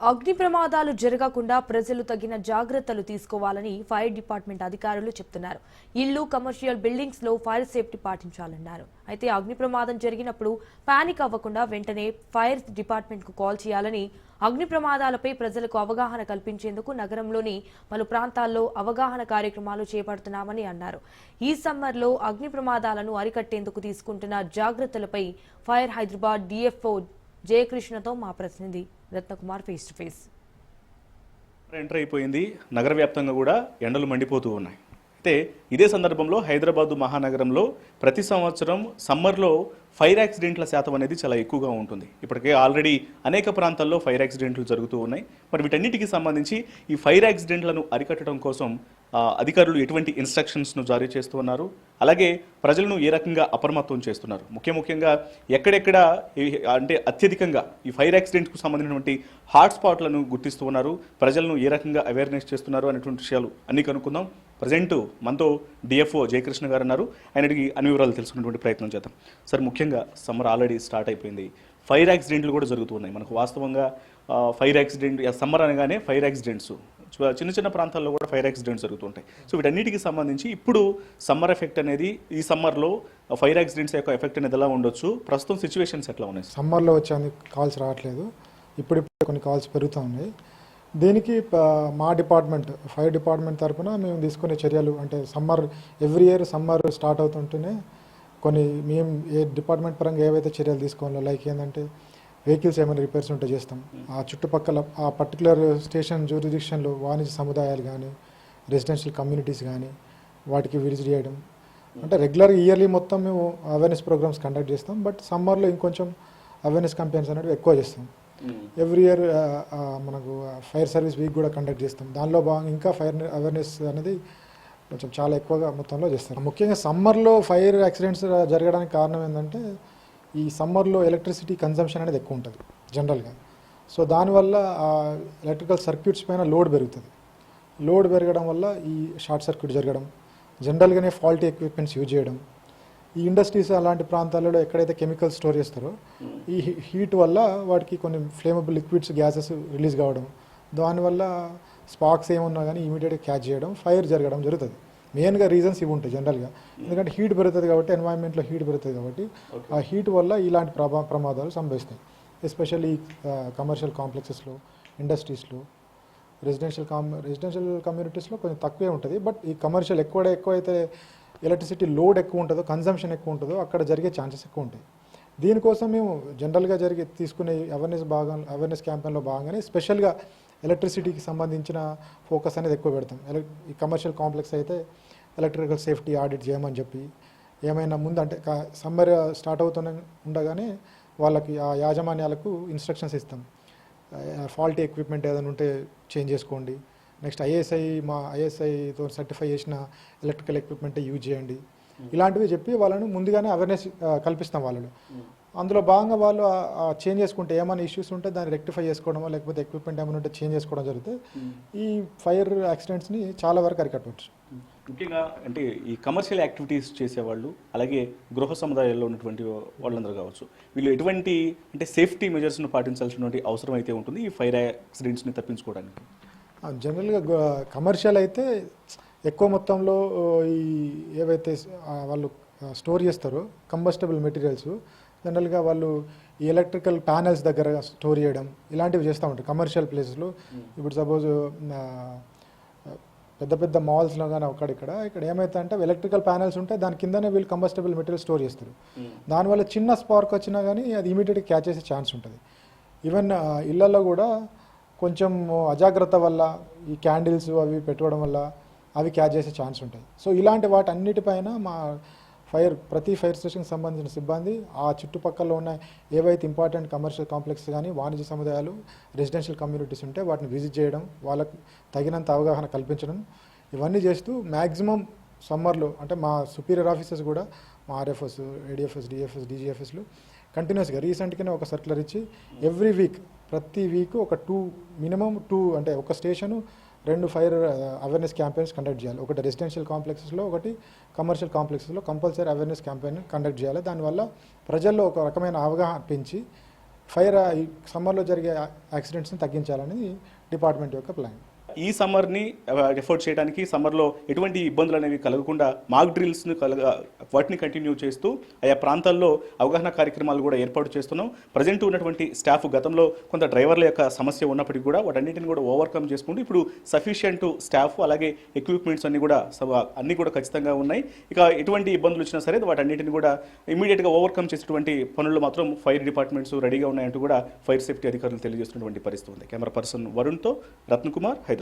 అగ్ని ప్రమాదాలు జరగకుండా ప్రజలు తగిన జాగ్రత్తలు తీసుకోవాలని ఫైర్ డిపార్ట్మెంట్ అధికారులు చెప్తున్నారు. ఇల్లు, కమర్షియల్ బిల్డింగ్స్ లో ఫైర్ సేఫ్టీ పాటించాలన్నారు. అయితే అగ్ని ప్రమాదం జరిగినప్పుడు పానిక్ అవ్వకుండా వెంటనే ఫైర్ డిపార్ట్మెంట్ కు కాల్ చేయాలని, అగ్ని ప్రమాదాలపై ప్రజలకు అవగాహన కల్పించేందుకు నగరంలోని పలు ప్రాంతాల్లో అవగాహన కార్యక్రమాలు చేపడుతున్నామని అన్నారు. ఈ సమ్మర్లో అగ్ని ప్రమాదాలను అరికట్టేందుకు తీసుకుంటున్న జాగ్రత్తలపై ఫైర్ హైదరాబాద్ డిఎఫ్ఓ జయకృష్ణతో మా ప్రతినిధి Ratnakumar face to face. Enter అయిపోయింది. నగర వ్యాప్తంగా కూడా ఎండలు మండిపోతూ ఉన్నాయి. అయితే ఇదే సందర్భంలో హైదరాబాద్ మహానగరంలో ప్రతి సంవత్సరం సమ్మర్లో ఫైర్ యాక్సిడెంట్ల శాతం అనేది చాలా ఎక్కువగా ఉంటుంది. ఇప్పటికే ఆల్రెడీ అనేక ప్రాంతాల్లో ఫైర్ యాక్సిడెంట్లు జరుగుతూ ఉన్నాయి. మరి వీటన్నిటికీ సంబంధించి ఈ ఫైర్ యాక్సిడెంట్లను అరికట్టడం కోసం అధికారులు ఎటువంటి ఇన్స్ట్రక్షన్స్ను జారీ చేస్తూ ఉన్నారు, అలాగే ప్రజలను ఏ రకంగా అప్రమత్తం చేస్తున్నారు, ముఖ్యంగా ఎక్కడెక్కడ అంటే అత్యధికంగా ఈ ఫైర్ యాక్సిడెంట్కు సంబంధించినటువంటి హాట్స్పాట్లను గుర్తిస్తూ ఉన్నారు, ప్రజలను ఏ రకంగా అవేర్నెస్ చేస్తున్నారు అనేటువంటి విషయాలు అన్నీ కనుక్కుందాం. ప్రజెంట్ మనతో డిఎఫ్ఓ జయకృష్ణ గారు అన్నారు. ఆయనకి అన్ని వివరాలు తెలుసుకునేటువంటి ప్రయత్నం చేద్దాం. సార్, ముఖ్యంగా సమ్మర్ ఆల్రెడీ స్టార్ట్ అయిపోయింది, ఫైర్ యాక్సిడెంట్లు కూడా జరుగుతూ ఉన్నాయి. మనకు వాస్తవంగా ఫైర్ యాక్సిడెంట్ సమ్మర్ అనగానే ఫైర్ యాక్సిడెంట్స్ చిన్న ప్రాంతాల్లో కూడా ఫైర్ యాక్సిడెంట్స్ జరుగుతుంటాయి. సో వీటన్నిటికి సంబంధించి ఇప్పుడు సమ్మర్ ఎఫెక్ట్ అనేది, ఈ సమ్మర్లో ఫైర్ యాక్సిడెంట్స్ యొక్క ఎఫెక్ట్ అనేది ఎలా ఉండొచ్చు, ప్రస్తుతం సిచ్యువేషన్స్ ఎట్లా ఉన్నాయి? సమ్మర్లో వచ్చే కాల్స్ రావట్లేదు, ఇప్పుడు కొన్ని కాల్స్ పెరుగుతూ ఉన్నాయి. దీనికి మా డిపార్ట్మెంట్ ఫైర్ డిపార్ట్మెంట్ తరఫున మేము తీసుకునే చర్యలు అంటే summer every year summer start అవుతుంటేనే కొన్ని మేము ఏ డిపార్ట్మెంట్ పరంగా ఏవైతే చర్యలు తీసుకోవాలో, లైక్ ఏంటంటే వెహికల్స్ ఏమైనా రిపేర్స్ ఉంటే చేస్తాం, ఆ చుట్టుపక్కల ఆ పర్టికులర్ స్టేషన్ జ్యూరిడిక్షన్లో వాణిజ్య సముదాయాలు కానీ రెసిడెన్షియల్ కమ్యూనిటీస్ కానీ వాటికి విజిట్ చేయడం, అంటే రెగ్యులర్ ఇయర్లీ మొత్తం మేము అవేర్నెస్ ప్రోగ్రామ్స్ కండక్ట్ చేస్తాం. బట్ సమ్మర్లో ఇంకొంచెం అవేర్నెస్ క్యాంపెయిన్స్ అనేవి ఎక్కువ చేస్తాం. ఎవ్రీ ఇయర్ మనకు ఫైర్ సర్వీస్ వీక్ కూడా కండక్ట్ చేస్తాం. దానిలో భాగంగా ఇంకా ఫైర్ అవేర్నెస్ అనేది కొంచెం చాలా ఎక్కువగా మొత్తంలో చేస్తాం. ముఖ్యంగా సమ్మర్లో ఫైర్ యాక్సిడెంట్స్ జరగడానికి కారణం ఏంటంటే ఈ సమ్మర్లో ఎలక్ట్రిసిటీ కన్జంప్షన్ అనేది ఎక్కువ ఉంటుంది జనరల్గా. సో దానివల్ల ఎలక్ట్రికల్ సర్క్యూట్స్ పైన లోడ్ పెరుగుతుంది. లోడ్ పెరగడం వల్ల ఈ షార్ట్ సర్క్యూట్ జరగడం, జనరల్గానే ఫాల్టీ ఎక్విప్మెంట్స్ యూజ్ చేయడం, ఈ ఇండస్ట్రీస్ అలాంటి ప్రాంతాలలో ఎక్కడైతే కెమికల్స్ స్టోర్ చేస్తారో ఈ హీట్ వల్ల వాటికి కొన్ని ఫ్లేమబుల్ లిక్విడ్స్ గ్యాసెస్ రిలీజ్ కావడం, దానివల్ల స్పార్క్స్ ఏమున్నా కానీ ఇమీడియట్గా క్యాచ్ చేయడం, ఫైర్ జరగడం జరుగుతుంది. మెయిన్గా రీజన్స్ ఇవి ఉంటాయి జనరల్గా. ఎందుకంటే హీట్ పెరుగుతుంది కాబట్టి, ఎన్వైరన్మెంట్లో హీట్ పెరుగుతుంది కాబట్టి ఆ హీట్ వల్ల ఇలాంటి ప్రమాదాలు సంభవిస్తాయి. ఎస్పెషల్లీ కమర్షియల్ కాంప్లెక్సెస్లో, ఇండస్ట్రీస్లో, రెసిడెన్షియల్ కమ్యూనిటీస్లో కొంచెం తక్కువే ఉంటుంది. బట్ ఈ కమర్షియల్ ఎక్కువైతే ఎలక్ట్రిసిటీ లోడ్ ఎక్కువ ఉంటుందో, కన్జంప్షన్ ఎక్కువ ఉంటుందో అక్కడ జరిగే ఛాన్సెస్ ఎక్కువ ఉంటాయి. దీనికోసం మేము జనరల్గా తీసుకునే అవేర్నెస్ క్యాంపెయిన్లో భాగంగానే స్పెషల్గా ఎలక్ట్రిసిటీకి సంబంధించిన ఫోకస్ అనేది ఎక్కువ పెడతాం. ఈ కమర్షియల్ కాంప్లెక్స్ అయితే ఎలక్ట్రికల్ సేఫ్టీ ఆడిట్ చేయమని చెప్పి, ఏమైనా ముందు అంటే సమ్మర్ స్టార్ట్ ఉండగానే వాళ్ళకి ఆ యాజమాన్యాలకు ఇన్స్ట్రక్షన్స్ ఇస్తాం. ఫాల్టీ ఎక్విప్మెంట్ ఏదైనా ఉంటే చేంజ్ చేసుకోండి, నెక్స్ట్ ఐఎస్ఐతో సర్టిఫై చేసిన ఎలక్ట్రికల్ ఎక్విప్మెంట్ యూజ్ చేయండి, ఇలాంటివి చెప్పి వాళ్ళను ముందుగానే అవేర్నెస్ కల్పిస్తాం వాళ్ళలో. అందులో భాగంగా వాళ్ళు చేంజ్ చేసుకుంటే ఏమైనా ఇష్యూస్ ఉంటే దాన్ని రెక్టిఫై చేసుకోవడమో, లేకపోతే ఎక్విప్మెంట్ ఏమైనా ఉంటే చేంజ్ చేసుకోవడం జరిగితే ఈ ఫైర్ యాక్సిడెంట్స్ని చాలా వరకు అరికట్టవచ్చు. ముఖ్యంగా అంటే ఈ కమర్షియల్ యాక్టివిటీస్ చేసేవాళ్ళు, అలాగే గృహ సముదాయాల్లో ఉన్నటువంటి వాళ్ళందరూ కావచ్చు, వీళ్ళు ఎటువంటి అంటే సేఫ్టీ మెజర్స్ను పాటించాల్సినటువంటి అవసరం అయితే ఉంటుంది ఈ ఫైర్ యాక్సిడెంట్స్ని తప్పించుకోవడానికి? జనరల్గా కమర్షియల్ అయితే ఎక్కువ మొత్తంలో ఈ ఏవైతే వాళ్ళు స్టోర్ చేస్తారో కంబస్టబుల్ మెటీరియల్స్, జనరల్గా వాళ్ళు ఈ ఎలక్ట్రికల్ ప్యానెల్స్ దగ్గర స్టోర్ చేయడం ఇలాంటివి చేస్తూ ఉంటారు కమర్షియల్ ప్లేసెస్లో. ఇప్పుడు సపోజ్ పెద్ద మాల్స్లో కానీ ఇక్కడ ఏమైతే అంటే ఎలక్ట్రికల్ ప్యానెల్స్ ఉంటే దాని కిందనే వీళ్ళు కంబస్టబుల్ మెటీరియల్ స్టోర్ చేస్తారు. దానివల్ల చిన్న స్పార్క్ వచ్చినా కానీ అది ఇమీడియట్గా క్యాచ్ చేసే ఛాన్స్ ఉంటుంది. ఈవెన్ ఇళ్లలో కూడా కొంచెం అజాగ్రత్త వల్ల ఈ క్యాండిల్స్ అవి పెట్టుకోవడం వల్ల అవి క్యాచ్ చేసే ఛాన్స్ ఉంటాయి. సో ఇలాంటి వాటి అన్నిటిపైన మా ప్రతి ఫైర్ స్టేషన్కి సంబంధించిన సిబ్బంది ఆ చుట్టుపక్కల ఉన్న ఏవైతే ఇంపార్టెంట్ కమర్షియల్ కాంప్లెక్స్ కానీ వాణిజ్య సముదాయాలు, రెసిడెన్షియల్ కమ్యూనిటీస్ ఉంటే వాటిని విజిట్ చేయడం, వాళ్ళకు తగినంత అవగాహన కల్పించడం, ఇవన్నీ చేస్తూ మ్యాక్సిమం సమ్మర్లో అంటే మా సుపీరియర్ ఆఫీసర్స్ కూడా మా ఆర్ఎఫ్ఎస్, ఏడిఎఫ్ఎస్, డిఎఫ్ఎస్, డీజీఎఫ్ఎస్లు కంటిన్యూస్గా రీసెంట్గానే ఒక సర్క్యులర్ ఇచ్చి ఎవ్రీ వీక్ ప్రతి వీక్ ఒక మినిమం 2 అంటే ఒక station 2 fire awareness campaigns conduct చేయాలి. ఒకటి రెసిడెన్షియల్ కాంప్లెక్సెస్లో, ఒకటి కమర్షియల్ కాంప్లెక్సెస్లో కంపల్సరీ అవేర్నెస్ క్యాంపెయిన్ కండక్ట్ చేయాలి. దానివల్ల ప్రజల్లో ఒక రకమైన అవగాహన పెంచి ఫైర్ ఈ సమ్మర్లో జరిగే యాక్సిడెంట్స్ని తగ్గించాలని డిపార్ట్మెంట్ యొక్క ప్లాన్. ఈ సమ్మర్ని ఎఫోర్డ్ చేయడానికి సమ్మర్లో ఎటువంటి ఇబ్బందులు అనేవి కలగకుండా మాక్ డ్రిల్స్ని వాటిని కంటిన్యూ చేస్తూ ఆయా ప్రాంతాల్లో అవగాహన కార్యక్రమాలు కూడా ఏర్పాటు చేస్తున్నాం. ప్రజెంట్ ఉన్నటువంటి స్టాఫ్ గతంలో కొంత డ్రైవర్ల యొక్క సమస్య ఉన్నప్పటికీ కూడా వాటన్నిటిని కూడా ఓవర్కమ్ చేసుకుంటూ ఇప్పుడు సఫిషియంట్ స్టాఫ్ అలాగే ఎక్విప్మెంట్స్ అన్నీ కూడా ఖచ్చితంగా ఉన్నాయి. ఇక ఎటువంటి ఇబ్బందులు వచ్చినా సరే వాటన్నిటిని కూడా ఇమీడియట్గా ఓవర్కమ్ చేసేటువంటి పనులు మాత్రం ఫైర్ డిపార్ట్మెంట్స్ రెడీగా ఉన్నాయంటూ కూడా ఫైర్ సేఫ్టీ అధికారులు తెలియజేస్తున్నటువంటి పరిస్థితి ఉంది. కెమెరా పర్సన్ వరుణ్తో రత్నకుమార్, హైదరాబాద్.